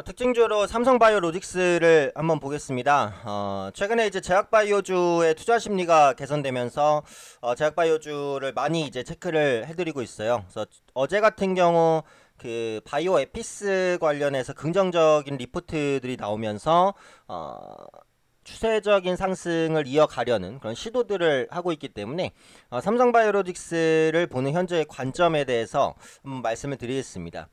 특징주로 삼성바이오로직스를 한번 보겠습니다. 최근에 이제 제약바이오주의 투자 심리가 개선되면서 제약바이오주를 많이 이제 체크를 해드리고 있어요. 그래서 어제 같은 경우 그 바이오 에피스 관련해서 긍정적인 리포트들이 나오면서 추세적인 상승을 이어가려는 그런 시도들을 하고 있기 때문에 삼성바이오로직스를 보는 현재의 관점에 대해서 한번 말씀을 드리겠습니다.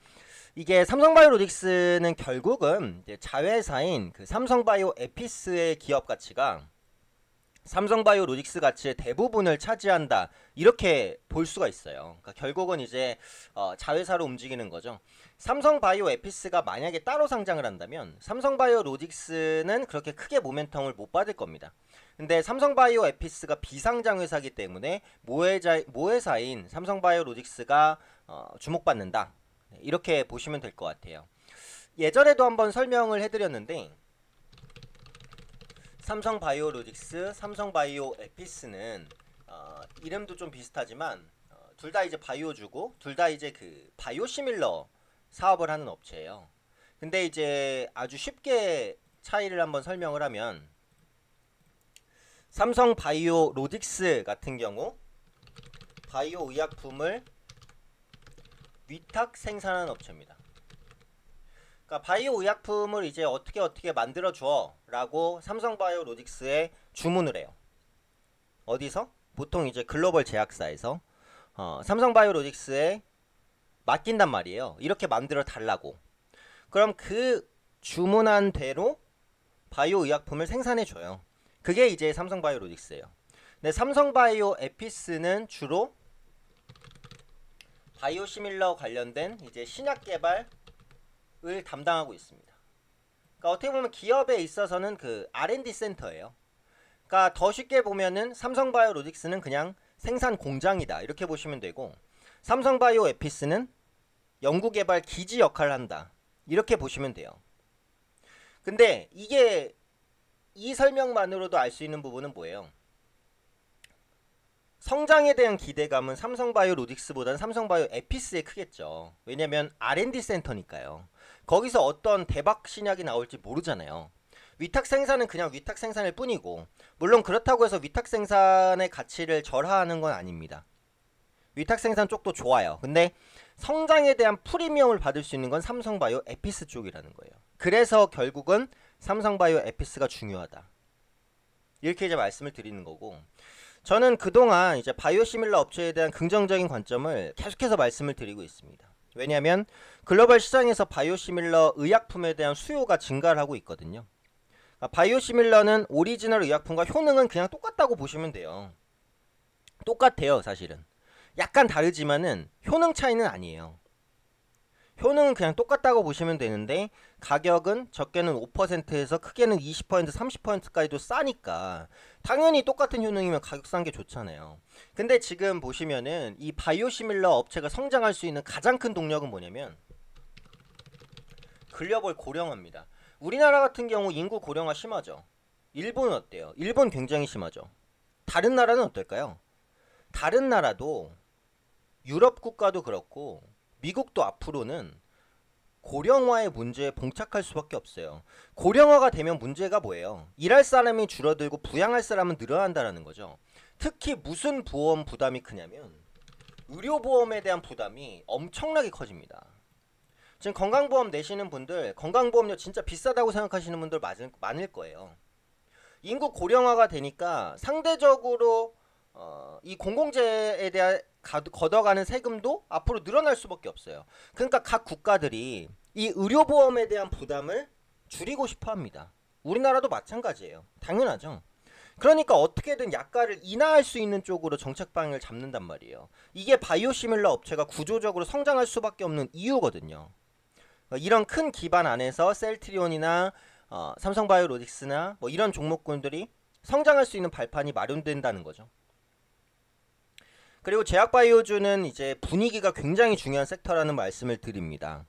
이게 삼성바이오로직스는 결국은 이제 자회사인 그 삼성바이오 에피스의 기업 가치가 삼성바이오로직스 가치의 대부분을 차지한다, 이렇게 볼 수가 있어요. 그러니까 결국은 이제 자회사로 움직이는 거죠. 삼성바이오 에피스가 만약에 따로 상장을 한다면 삼성바이오로직스는 그렇게 크게 모멘텀을 못 받을 겁니다. 근데 삼성바이오 에피스가 비상장 회사이기 때문에 모회사인 삼성바이오로직스가 주목받는다, 이렇게 보시면 될 것 같아요. 예전에도 한번 설명을 해드렸는데 삼성바이오로직스, 삼성바이오 에피스는 이름도 좀 비슷하지만 둘 다 이제 바이오주고 둘 다 이제 그 바이오시밀러 사업을 하는 업체예요. 근데 이제 아주 쉽게 차이를 한번 설명을 하면 삼성바이오로직스 같은 경우 바이오 의약품을 위탁 생산하는 업체입니다. 그러니까 바이오 의약품을 이제 어떻게 만들어 줘 라고 삼성바이오로직스에 주문을 해요. 어디서? 보통 이제 글로벌 제약사에서 삼성바이오로직스에 맡긴단 말이에요. 이렇게 만들어 달라고. 그럼 그 주문한 대로 바이오 의약품을 생산해 줘요. 그게 이제 삼성바이오로직스예요. 근데 삼성바이오 에피스는 주로 바이오시밀러 관련된 이제 신약 개발을 담당하고 있습니다. 그러니까 어떻게 보면 기업에 있어서는 그 R&D 센터예요. 그러니까 더 쉽게 보면은 삼성바이오로직스는 그냥 생산 공장이다, 이렇게 보시면 되고, 삼성바이오 에피스는 연구개발 기지 역할을 한다, 이렇게 보시면 돼요. 근데 이게 이 설명만으로도 알 수 있는 부분은 뭐예요? 성장에 대한 기대감은 삼성바이오로직스보다는 삼성바이오 에피스에 크겠죠. 왜냐면 R&D 센터니까요. 거기서 어떤 대박 신약이 나올지 모르잖아요. 위탁 생산은 그냥 위탁 생산일 뿐이고, 물론 그렇다고 해서 위탁 생산의 가치를 절하하는 건 아닙니다. 위탁 생산 쪽도 좋아요. 근데 성장에 대한 프리미엄을 받을 수 있는 건 삼성바이오 에피스 쪽이라는 거예요. 그래서 결국은 삼성바이오 에피스가 중요하다, 이렇게 이제 말씀을 드리는 거고, 저는 그동안 이제 바이오시밀러 업체에 대한 긍정적인 관점을 계속해서 말씀을 드리고 있습니다. 왜냐하면 글로벌 시장에서 바이오시밀러 의약품에 대한 수요가 증가를 하고 있거든요. 바이오시밀러는 오리지널 의약품과 효능은 그냥 똑같다고 보시면 돼요. 똑같아요, 사실은. 약간 다르지만은 효능 차이는 아니에요. 효능은 그냥 똑같다고 보시면 되는데 가격은 적게는 5%에서 크게는 20% 30%까지도 싸니까 당연히 똑같은 효능이면 가격 싼 게 좋잖아요. 근데 지금 보시면은 이 바이오시밀러 업체가 성장할 수 있는 가장 큰 동력은 뭐냐면 글로벌 고령화입니다. 우리나라 같은 경우 인구 고령화 심하죠. 일본은 어때요? 일본 굉장히 심하죠. 다른 나라는 어떨까요? 다른 나라도 유럽 국가도 그렇고 미국도 앞으로는 고령화의 문제에 봉착할 수밖에 없어요. 고령화가 되면 문제가 뭐예요? 일할 사람이 줄어들고 부양할 사람은 늘어난다는 거죠. 특히 무슨 보험 부담이 크냐면 의료보험에 대한 부담이 엄청나게 커집니다. 지금 건강보험 내시는 분들, 건강보험료 진짜 비싸다고 생각하시는 분들 많을 거예요. 인구 고령화가 되니까 상대적으로 이 공공재에 대한 걷어가는 세금도 앞으로 늘어날 수밖에 없어요. 그러니까 각 국가들이 이 의료보험에 대한 부담을 줄이고 싶어 합니다. 우리나라도 마찬가지예요. 당연하죠. 그러니까 어떻게든 약가를 인하할 수 있는 쪽으로 정책 방향을 잡는단 말이에요. 이게 바이오시밀러 업체가 구조적으로 성장할 수밖에 없는 이유거든요. 이런 큰 기반 안에서 셀트리온이나 삼성바이오로직스나 뭐 이런 종목군들이 성장할 수 있는 발판이 마련된다는 거죠. 그리고 제약바이오주는 이제 분위기가 굉장히 중요한 섹터라는 말씀을 드립니다.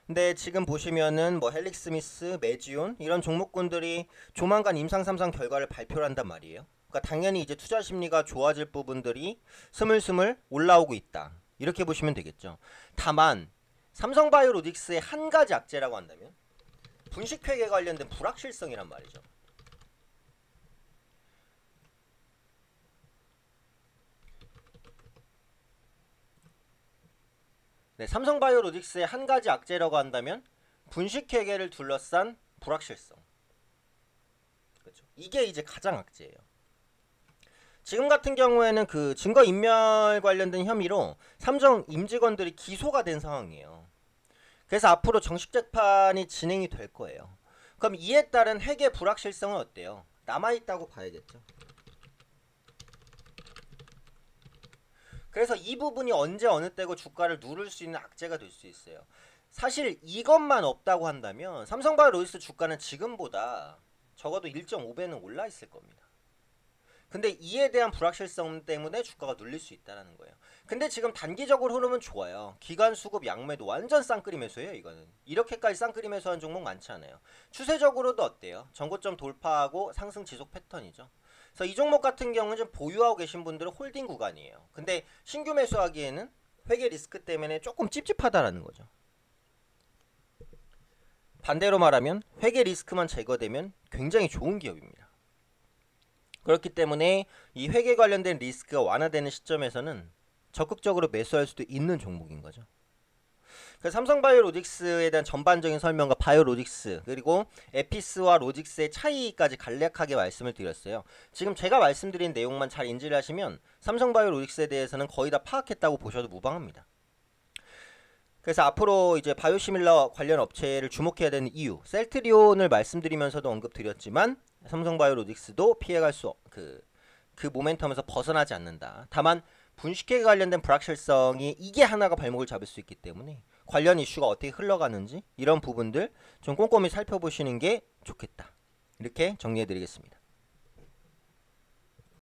근데 지금 보시면은 뭐 헬릭스미스, 메지온 이런 종목군들이 조만간 임상 3상 결과를 발표를 한단 말이에요. 그러니까 당연히 이제 투자 심리가 좋아질 부분들이 스물스물 올라오고 있다, 이렇게 보시면 되겠죠. 다만 삼성바이오로직스의 한 가지 악재라고 한다면 분식회계 관련된 불확실성이란 말이죠. 네, 삼성바이오로직스의 한 가지 악재라고 한다면 분식회계를 둘러싼 불확실성. 그렇죠. 이게 이제 가장 악재예요. 지금 같은 경우에는 그 증거인멸 관련된 혐의로 삼성 임직원들이 기소가 된 상황이에요. 그래서 앞으로 정식 재판이 진행이 될 거예요. 그럼 이에 따른 회계 불확실성은 어때요? 남아있다고 봐야겠죠. 그래서 이 부분이 언제 어느 때고 주가를 누를 수 있는 악재가 될 수 있어요. 사실 이것만 없다고 한다면 삼성바이오로직스 주가는 지금보다 적어도 1.5배는 올라 있을 겁니다. 근데 이에 대한 불확실성 때문에 주가가 눌릴 수 있다는 거예요. 근데 지금 단기적으로 흐름은 좋아요. 기관 수급 양매도 완전 쌍끌이 매수예요. 이거는 이렇게까지 쌍끌이 매수한 종목 많지 않아요. 추세적으로도 어때요? 전고점 돌파하고 상승 지속 패턴이죠. 그래서 이 종목 같은 경우는 좀 보유하고 계신 분들은 홀딩 구간이에요. 근데 신규 매수하기에는 회계 리스크 때문에 조금 찝찝하다라는 거죠. 반대로 말하면 회계 리스크만 제거되면 굉장히 좋은 기업입니다. 그렇기 때문에 이 회계 관련된 리스크가 완화되는 시점에서는 적극적으로 매수할 수도 있는 종목인 거죠. 그래서 삼성바이오로직스에 대한 전반적인 설명과 바이오로직스 그리고 에피스와 로직스의 차이까지 간략하게 말씀을 드렸어요. 지금 제가 말씀드린 내용만 잘 인지를 하시면 삼성바이오로직스에 대해서는 거의 다 파악했다고 보셔도 무방합니다. 그래서 앞으로 이제 바이오시밀러 관련 업체를 주목해야 되는 이유, 셀트리온을 말씀드리면서도 언급드렸지만 삼성바이오로직스도 피해갈 수 그 모멘텀에서 벗어나지 않는다. 다만 분식회계 관련된 불확실성이 이게 하나가 발목을 잡을 수 있기 때문에 관련 이슈가 어떻게 흘러가는지 이런 부분들 좀 꼼꼼히 살펴보시는 게 좋겠다. 이렇게 정리해드리겠습니다.